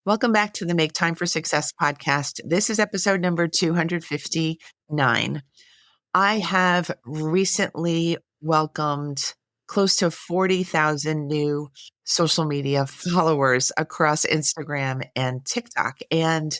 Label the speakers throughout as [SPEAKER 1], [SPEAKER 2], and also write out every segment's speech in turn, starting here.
[SPEAKER 1] Welcome back to the Make Time for Success podcast. This is episode number 259. I have recently welcomed close to 40,000 new social media followers across Instagram and TikTok. And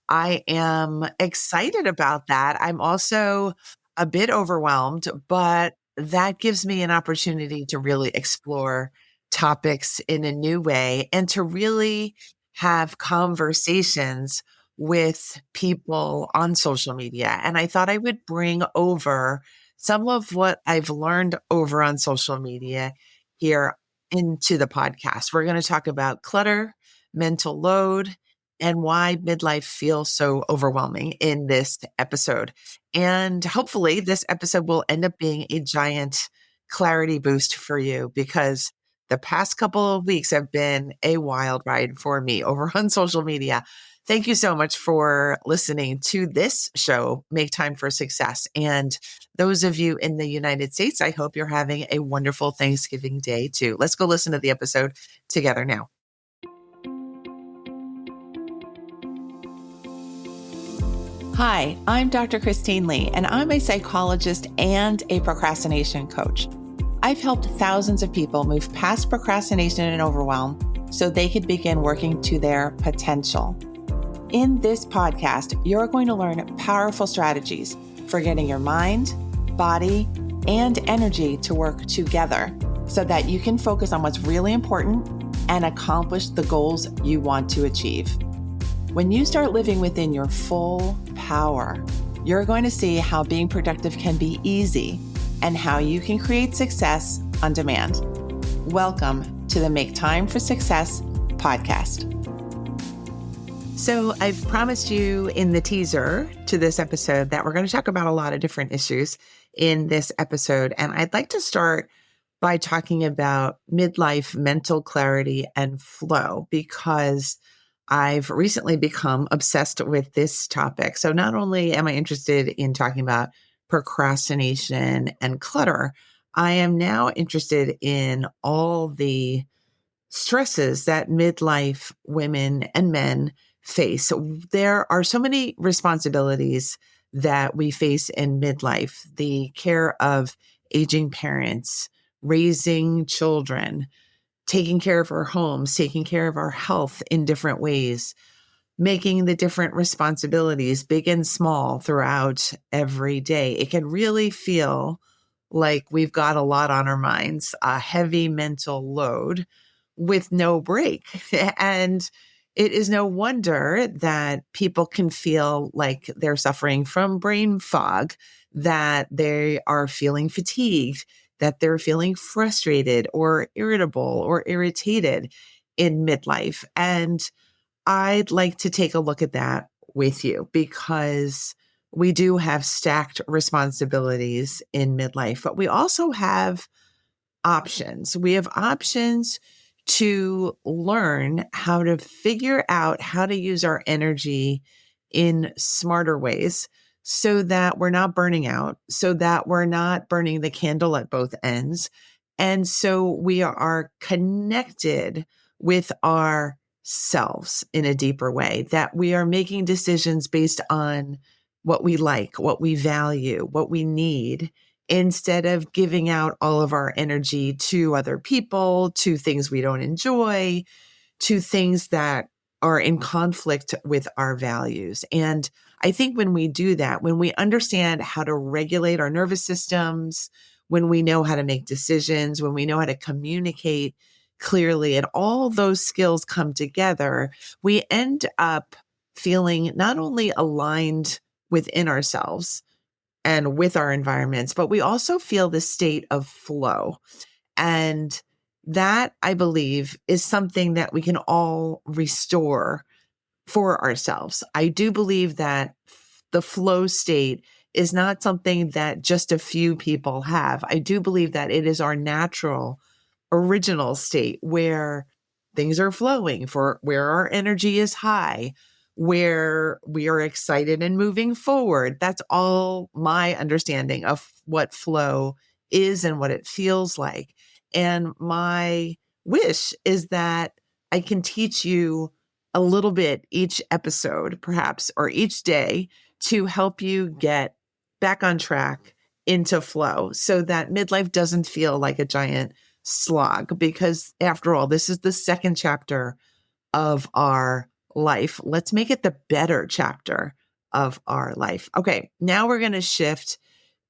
[SPEAKER 1] I am excited about that. I'm also a bit overwhelmed, but that gives me an opportunity to really explore topics in a new way and to really have conversations with people on social media. And I thought I would bring over some of what I've learned over on social media here into the podcast. We're going to talk about clutter, mental load, and why midlife feels so overwhelming in this episode. And hopefully, this episode will end up being a giant clarity boost for you because the past couple of weeks have been a wild ride for me over on social media. Thank you so much for listening to this show, Make Time for Success. And those of you in the United States, I hope you're having a wonderful Thanksgiving day too. Let's go listen to the episode together now. Hi, I'm Dr. Christine Lee, and I'm a psychologist and a procrastination coach. I've helped thousands of people move past procrastination and overwhelm so they could begin working to their potential. In this podcast, you're going to learn powerful strategies for getting your mind, body, and energy to work together so that you can focus on what's really important and accomplish the goals you want to achieve. When you start living within your full power, you're going to see how being productive can be easy and how you can create success on demand. Welcome to the Make Time for Success podcast. So I've promised you in the teaser to this episode that we're going to talk about a lot of different issues in this episode. And I'd like to start by talking about midlife mental clarity and flow because I've recently become obsessed with this topic. So not only am I interested in talking about procrastination and clutter, I am now interested in all the stresses that midlife women and men face. So there are so many responsibilities that we face in midlife: the care of aging parents, raising children, taking care of our homes, taking care of our health in different ways, making the different responsibilities, big and small, throughout every day. It can really feel like we've got a lot on our minds, a heavy mental load with no break. And it is no wonder that people can feel like they're suffering from brain fog, that they are feeling fatigued, that they're feeling frustrated or irritable or irritated in midlife. And I'd like to take a look at that with you because we do have stacked responsibilities in midlife, but we also have options. We have options to learn how to figure out how to use our energy in smarter ways so that we're not burning out, so that we're not burning the candle at both ends. And so we are connected with ourselves in a deeper way, that we are making decisions based on what we like, what we value, what we need, instead of giving out all of our energy to other people, to things we don't enjoy, to things that are in conflict with our values. And I think when we do that, when we understand how to regulate our nervous systems, when we know how to make decisions, when we know how to communicate clearly, and all those skills come together, we end up feeling not only aligned within ourselves and with our environments, but we also feel this state of flow. And that, I believe, is something that we can all restore for ourselves. I do believe that the flow state is not something that just a few people have. I do believe that it is our natural, original state where things are flowing, for where our energy is high, where we are excited and moving forward. That's all my understanding of what flow is and what it feels like. And my wish is that I can teach you a little bit each episode, perhaps, or each day to help you get back on track into flow so that midlife doesn't feel like a giant slog. Because after all, this is the second chapter of our life. Let's make it the better chapter of our life. Okay, now we're going to shift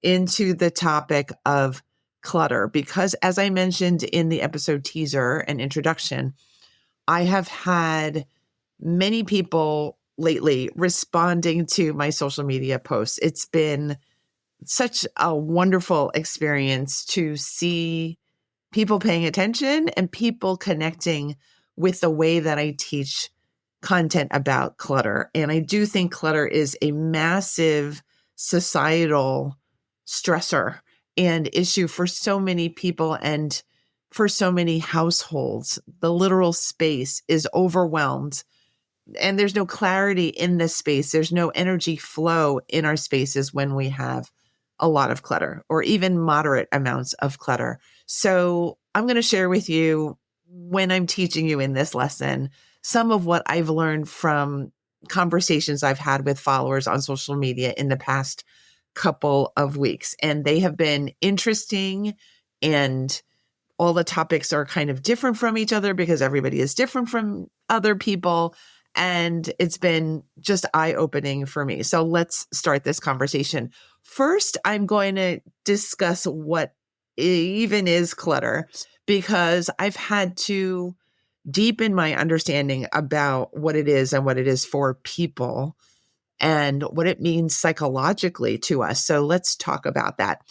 [SPEAKER 1] into the topic of clutter because, as I mentioned in the episode teaser and introduction, I have had many people lately responding to my social media posts. It's been such a wonderful experience to see people paying attention and people connecting with the way that I teach content about clutter. And I do think clutter is a massive societal stressor and issue for so many people and for so many households. The literal space is overwhelmed and there's no clarity in this space. There's no energy flow in our spaces when we have a lot of clutter or even moderate amounts of clutter. So I'm going to share with you when I'm teaching you in this lesson, some of what I've learned from conversations I've had with followers on social media in the past couple of weeks. And they have been interesting, and all the topics are kind of different from each other because everybody is different from other people. And it's been just eye-opening for me. So let's start this conversation. First, I'm going to discuss what even is clutter because I've had to deepen my understanding about what it is and what it is for people and what it means psychologically to us. So let's talk about that.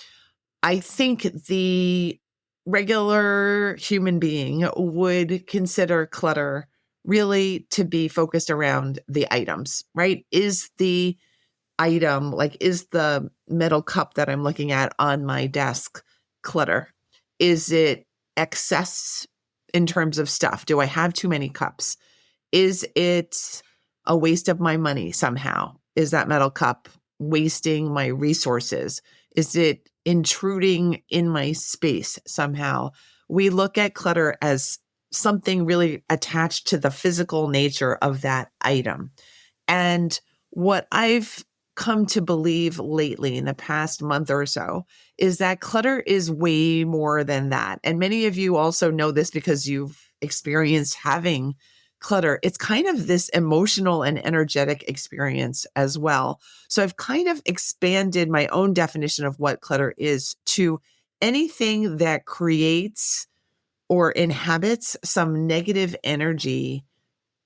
[SPEAKER 1] I think the regular human being would consider clutter really to be focused around the items, right? Is the item, like, is the metal cup that I'm looking at on my desk clutter? Is it excess in terms of stuff? Do I have too many cups? Is it a waste of my money somehow? Is that metal cup wasting my resources? Is it intruding in my space somehow? We look at clutter as something really attached to the physical nature of that item. And what I've come to believe lately in the past month or so is that clutter is way more than that. And many of you also know this because you've experienced having clutter. It's kind of this emotional and energetic experience as well. So I've kind of expanded my own definition of what clutter is to anything that creates or inhabits some negative energy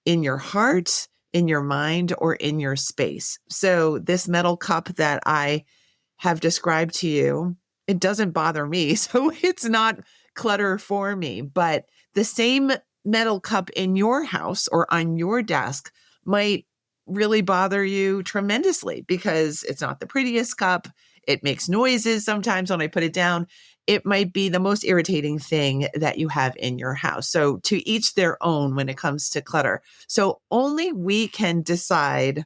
[SPEAKER 1] in your heart, in your mind, or in your space. So this metal cup that I have described to you, it doesn't bother me. So it's not clutter for me, but the same metal cup in your house or on your desk might really bother you tremendously because it's not the prettiest cup. It makes noises sometimes when I put it down. It might be the most irritating thing that you have in your house. So to each their own when it comes to clutter. So only we can decide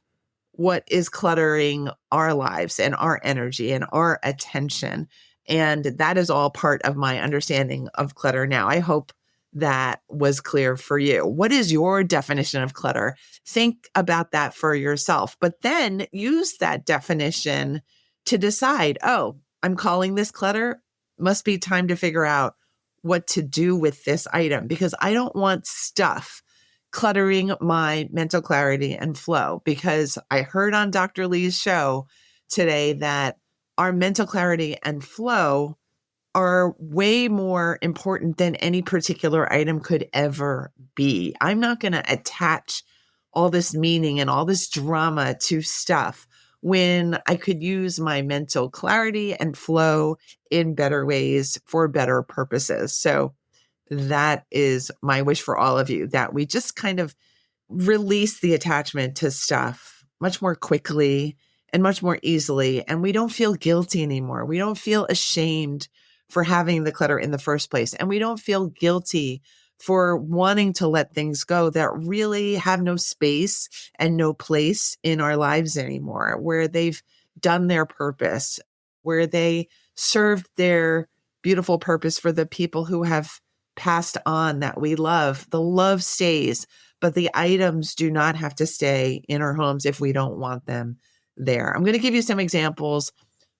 [SPEAKER 1] what is cluttering our lives and our energy and our attention. And that is all part of my understanding of clutter now. I hope that was clear for you. What is your definition of clutter? Think about that for yourself, but then use that definition to decide, oh, I'm calling this clutter. Must be time to figure out what to do with this item because I don't want stuff cluttering my mental clarity and flow, because I heard on Dr. Lee's show today that our mental clarity and flow are way more important than any particular item could ever be. I'm not going to attach all this meaning and all this drama to stuff when I could use my mental clarity and flow in better ways for better purposes. So that is my wish for all of you, that we just kind of release the attachment to stuff much more quickly and much more easily. And we don't feel guilty anymore. We don't feel ashamed for having the clutter in the first place. And we don't feel guilty for wanting to let things go that really have no space and no place in our lives anymore, where they've done their purpose, where they served their beautiful purpose for the people who have passed on that we love. The love stays, but the items do not have to stay in our homes if we don't want them there. I'm going to give you some examples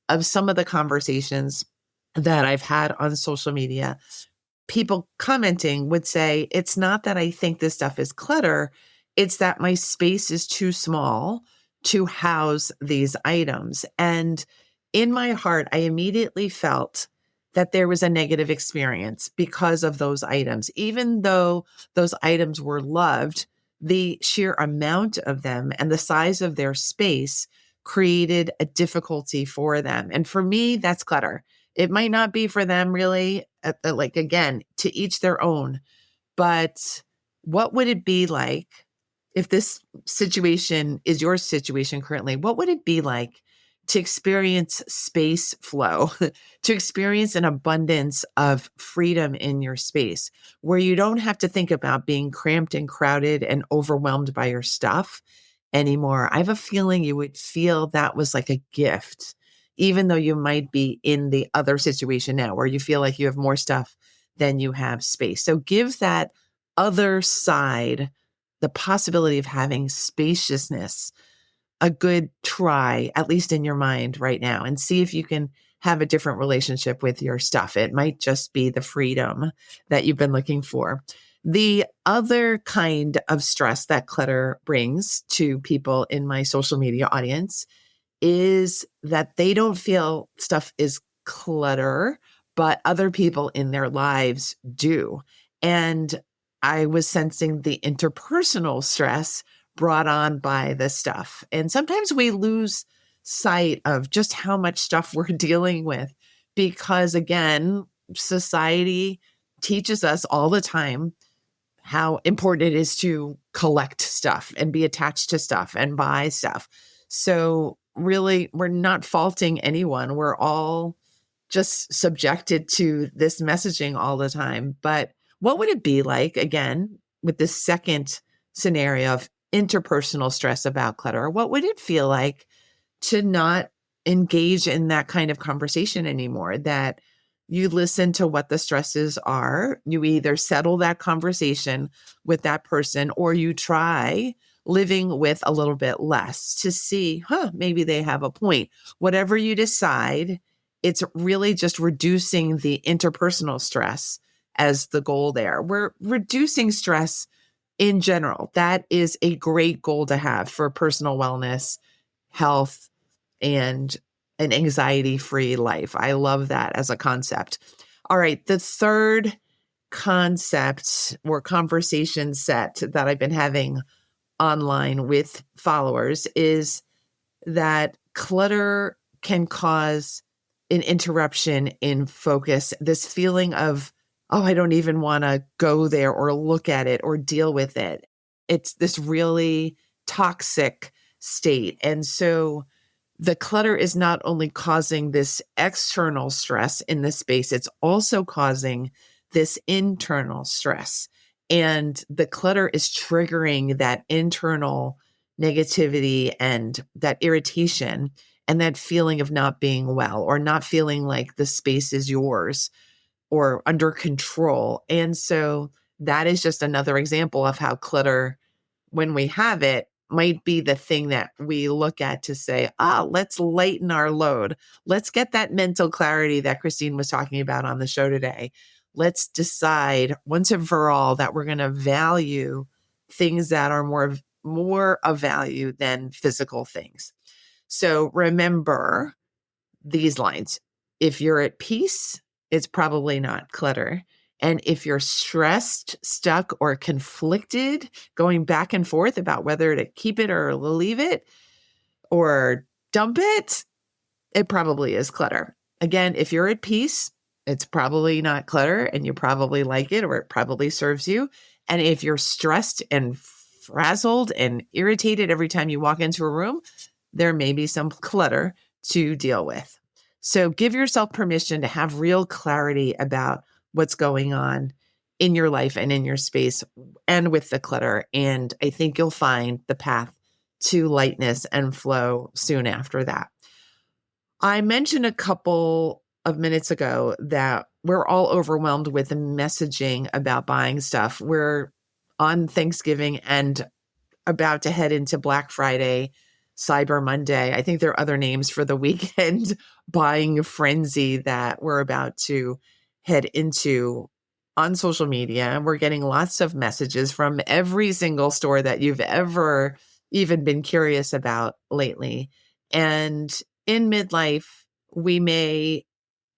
[SPEAKER 1] of some of the conversations that I've had on social media. People commenting would say, it's not that I think this stuff is clutter, it's that my space is too small to house these items. And in my heart, I immediately felt that there was a negative experience because of those items. Even though those items were loved, the sheer amount of them and the size of their space created a difficulty for them. And for me, that's clutter. It might not be for them really, like again, to each their own. But what would it be like if this situation is your situation currently? What would it be like to experience space flow, to experience an abundance of freedom in your space where you don't have to think about being cramped and crowded and overwhelmed by your stuff anymore? I have a feeling you would feel that was like a gift, even though you might be in the other situation now where you feel like you have more stuff than you have space. So give that other side, the possibility of having spaciousness, a good try, at least in your mind right now, and see if you can have a different relationship with your stuff. It might just be the freedom that you've been looking for. The other kind of stress that clutter brings to people in my social media audience is that they don't feel stuff is clutter, but other people in their lives do. And I was sensing the interpersonal stress brought on by this stuff. And sometimes we lose sight of just how much stuff we're dealing with because, again, society teaches us all the time how important it is to collect stuff and be attached to stuff and buy stuff. So really, we're not faulting anyone. We're all just subjected to this messaging all the time. But what would it be like, again, with this second scenario of interpersonal stress about clutter? What would it feel like to not engage in that kind of conversation anymore? That you listen to what the stresses are, you either settle that conversation with that person or you try living with a little bit less to see, maybe they have a point. Whatever you decide, it's really just reducing the interpersonal stress as the goal there. We're reducing stress in general. That is a great goal to have for personal wellness, health, and an anxiety-free life. I love that as a concept. All right, the third concept or conversation set that I've been having online with followers is that clutter can cause an interruption in focus, this feeling of, oh, I don't even want to go there or look at it or deal with it. It's this really toxic state. And so the clutter is not only causing this external stress in the space, it's also causing this internal stress. And the clutter is triggering that internal negativity and that irritation and that feeling of not being well or not feeling like the space is yours or under control. And so that is just another example of how clutter, when we have it, might be the thing that we look at to say, let's lighten our load. Let's get that mental clarity that Christine was talking about on the show today. Let's decide once and for all that we're going to value things that are more of value than physical things. So remember these lines. If you're at peace, it's probably not clutter. And if you're stressed, stuck, or conflicted, going back and forth about whether to keep it or leave it or dump it, it probably is clutter. Again, if you're at peace, it's probably not clutter and you probably like it or it probably serves you. And if you're stressed and frazzled and irritated every time you walk into a room, there may be some clutter to deal with. So give yourself permission to have real clarity about what's going on in your life and in your space and with the clutter. And I think you'll find the path to lightness and flow soon after that. I mentioned a couple of minutes ago that we're all overwhelmed with the messaging about buying stuff. We're on Thanksgiving and about to head into Black Friday, Cyber Monday. I think there are other names for the weekend buying frenzy that we're about to head into on social media. We're getting lots of messages from every single store that you've ever even been curious about lately. And in midlife, we may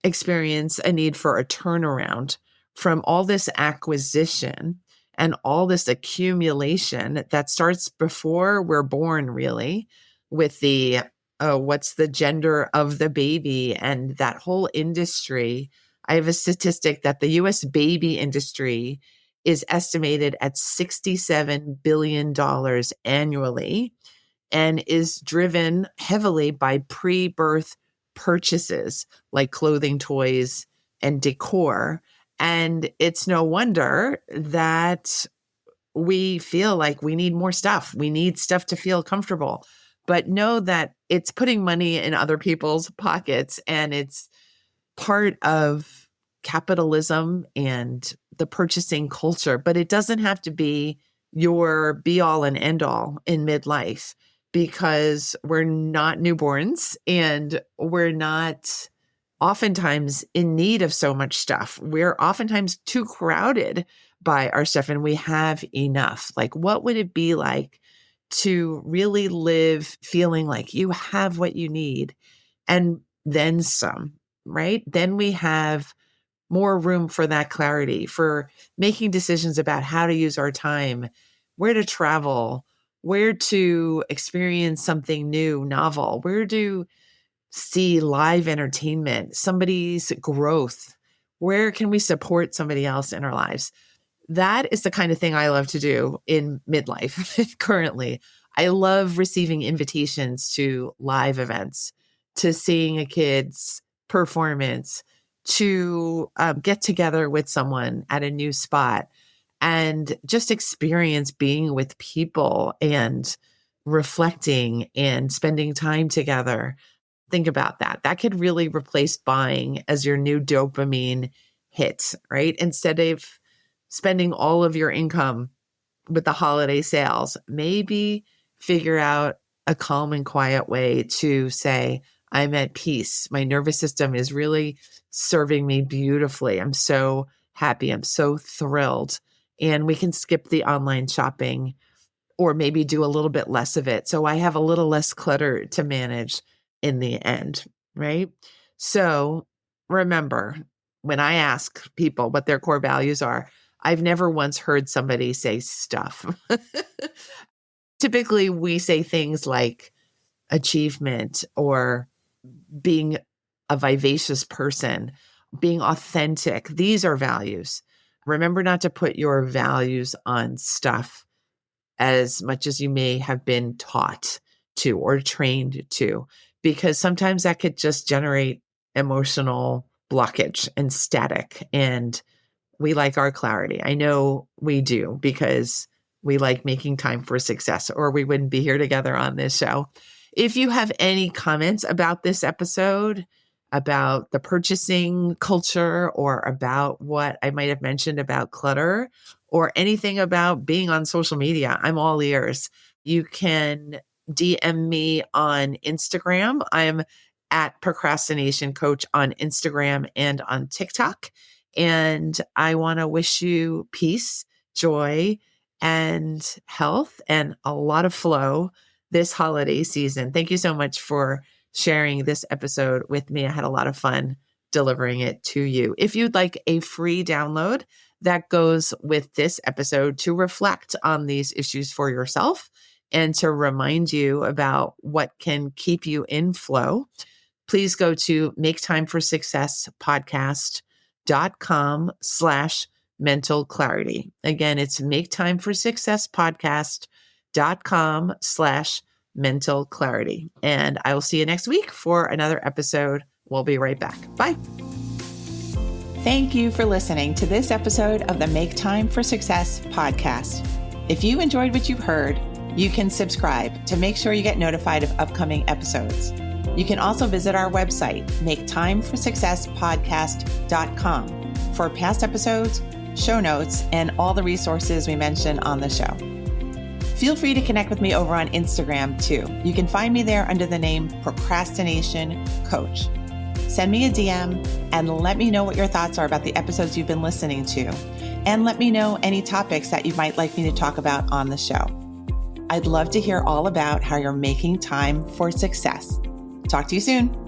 [SPEAKER 1] experience a need for a turnaround from all this acquisition and all this accumulation that starts before we're born, really, with the what's the gender of the baby and that whole industry. I have a statistic that the US baby industry is estimated at $67 billion annually and is driven heavily by pre-birth purchases like clothing, toys, and decor. And it's no wonder that we feel like we need more stuff. We need stuff to feel comfortable. But know that it's putting money in other people's pockets, and it's part of capitalism and the purchasing culture. But it doesn't have to be your be all and end all in midlife, because we're not newborns and we're not oftentimes in need of so much stuff. We're oftentimes too crowded by our stuff and we have enough. Like, what would it be like to really live feeling like you have what you need and then some, right? Then we have more room for that clarity, for making decisions about how to use our time, where to travel, where to experience something new, novel, where to see live entertainment, somebody's growth, where can we support somebody else in our lives? That is the kind of thing I love to do in midlife currently. I love receiving invitations to live events, to seeing a kid's performance, to get together with someone at a new spot and just experience being with people and reflecting and spending time together. Think about that. That could really replace buying as your new dopamine hit, right? Instead of spending all of your income with the holiday sales, maybe figure out a calm and quiet way to say, I'm at peace. My nervous system is really serving me beautifully. I'm so happy. I'm so thrilled. And we can skip the online shopping or maybe do a little bit less of it. So I have a little less clutter to manage in the end, right? So remember, when I ask people what their core values are, I've never once heard somebody say stuff. Typically, we say things like achievement or being a vivacious person, being authentic. These are values. Remember not to put your values on stuff as much as you may have been taught to or trained to, because sometimes that could just generate emotional blockage and static. And we like our clarity. I know we do, because we like making time for success, or we wouldn't be here together on this show. If you have any comments about this episode, about the purchasing culture, or about what I might have mentioned about clutter, or anything about being on social media, I'm all ears. You can DM me on Instagram. I'm at Procrastination Coach on Instagram and on TikTok. And I want to wish you peace, joy, and health, and a lot of flow this holiday season. Thank you so much for sharing this episode with me. I had a lot of fun delivering it to you. If you'd like a free download that goes with this episode to reflect on these issues for yourself and to remind you about what can keep you in flow, please go to maketimeforsuccesspodcast.com/mental clarity. Again, it's maketimeforsuccesspodcast.com/mental clarity. And I will see you next week for another episode. We'll be right back. Bye. Thank you for listening to this episode of the Make Time for Success podcast. If you enjoyed what you've heard, you can subscribe to make sure you get notified of upcoming episodes. You can also visit our website, maketimeforsuccesspodcast.com, for past episodes, show notes, and all the resources we mention on the show. Feel free to connect with me over on Instagram too. You can find me there under the name Procrastination Coach. Send me a DM and let me know what your thoughts are about the episodes you've been listening to. And let me know any topics that you might like me to talk about on the show. I'd love to hear all about how you're making time for success. Talk to you soon.